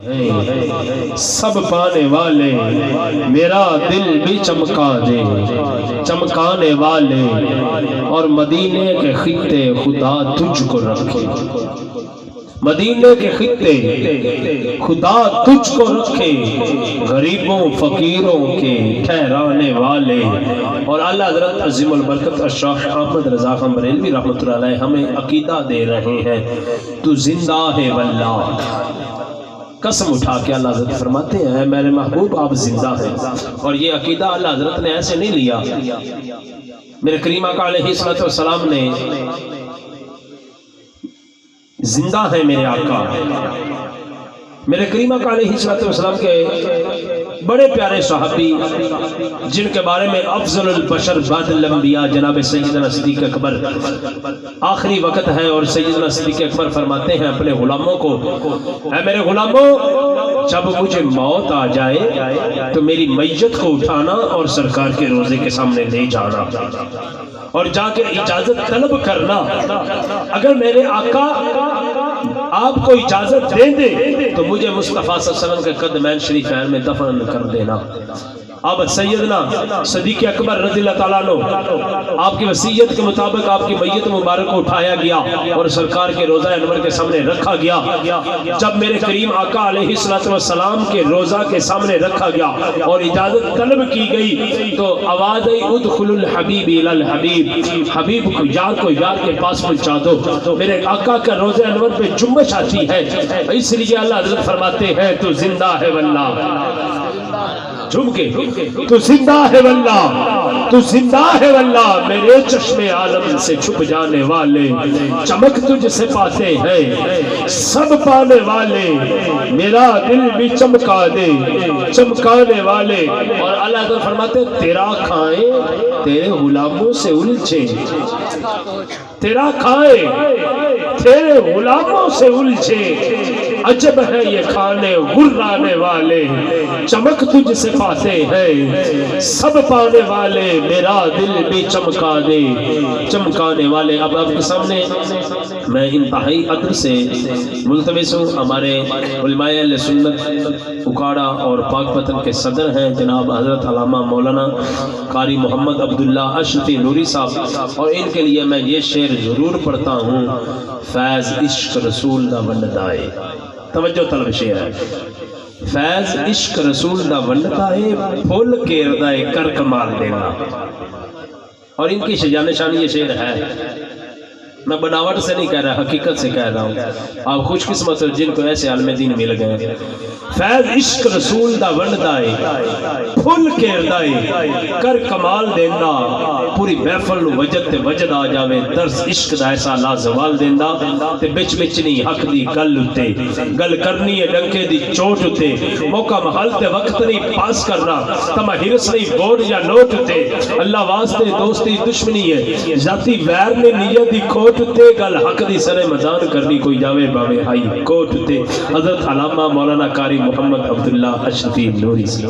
سب پانے والے میرا دل بھی چمکا دے، چمکانے والے اور مدینے کے خطے خدا تجھ کو رکھے، مدینے کے خطے خدا تجھ کو رکھے، غریبوں فقیروں کے ٹھہرانے والے۔ اور اللہ حضرت عظیم البرکت الشیخ احمد رضا خان بریلوی رحمۃ اللہ علیہ ہمیں عقیدہ دے رہے ہیں، تو زندہ ہے واللہ، قسم اٹھا کے اللہ حضرت فرماتے ہیں میرے محبوب آپ زندہ ہیں۔ اور یہ عقیدہ اللہ حضرت نے ایسے نہیں لیا، میرے کریم آقا علیہ السلام نے زندہ ہیں میرے آقا، میرے کریم آقا علیہ السلام کے بڑے پیارے صحابی جن کے بارے میں افضل البشر بعد الانبیاء جناب سیدنا صدیق اکبر آخری وقت ہے، اور سیدنا صدیق اکبر فرماتے ہیں اپنے غلاموں کو، اے میرے غلاموں جب مجھے موت آ جائے تو میری میت کو اٹھانا اور سرکار کے روضے کے سامنے لے جانا اور جا کے اجازت طلب کرنا، اگر میرے آقا آپ کو اجازت دے دے تو مجھے مصطفیٰ صلی اللہ علیہ وسلم کے قدمین شریفین میں دفن کر دینا۔ اب سیدنا صدیق اکبر رضی اللہ تعالیٰ عنہ آپ کی وصیت کے مطابق آپ کی میت مبارک کو اٹھایا گیا اور سرکار کے روضہ انور کے سامنے رکھا گیا۔ جب میرے کریم آقا علیہ السلام کے روضہ کے سامنے رکھا گیا اور اجازت طلب کی گئی تو آواز آئی ادخل الحبیب الی الحبیب، حبیب کو یار کے پاس پہنچا دو۔ میرے آقا کا روضہ انور پہ جنبش آتی ہے، اس لیے اللہ حضرت فرماتے ہیں تو زندہ ہے واللہ، جھم کے تو زندہ ہے واللہ، تو زندہ ہے واللہ، میرے چشم عالم سے چھپ جانے والے چمک تجھ سے پاتے ہیں، سب پانے والے میرا دل بھی چمکا دے، چمکانے والے۔ اور اللہ تعالیٰ فرماتے تیرا کھائیں تیرے غلاموں سے الجھے، تیرا کھائیں تیرے غلاموں سے الجھے، عجب ہے یہ کھانے غرانے والے چمک تجھ سے پاتے ہیں، سب پانے والے میرا دل بھی چمکا دے، چمکانے والے۔ اب آپ کے سامنے میں انتہائی عطر سے ملتمس ہوں، ہمارے علماء اہل سنت اکاڑا اور پاک پتن کے صدر ہیں جناب حضرت علامہ مولانا قاری محمد عبداللہ اشرفی نوری صاحب، اور ان کے لیے میں یہ شعر ضرور پڑھتا ہوں، فیض عشق رسول دا ونڈائے، توجہ طلب شعر ہے، فیض عشق رسول دا ونڈائے پھول کے ردائے کر کمال دینا۔ اور ان کی شجان شانی یہ شعر ہے، میں بناوٹ سے نہیں کہہ رہا، حقیقت سے کہہ رہا ہوں، آپ خوش قسمت ہو جن کو ایسے عالم دین مل گئے۔ فیض عشق رسول دا ونڈائے پھول کے ردائے کر کمال دینا، پوری محفل نو وجد تے وجد آ جاوے، درس عشق دا ایسا لا زوال دینا، تے بچ بچ نہیں حق دی گل اتے، گل کرنی ہے ڈنکے دی چوٹ اتے، موقع محل تے وقت نہیں پاس کرنا، تمہ ہرس نہیں ووٹ یا نوٹ اتے، اللہ واسطے دوستی دشمنی ہے، ذاتی ویر نے نیت دی کھوٹ اتے، گل حق دی سر مدان کرنی کوئی جاوے باوے ہائی کوٹ اتے۔ حضرت علامہ مولانا قاری محمد عبداللہ اشرفی نوری سے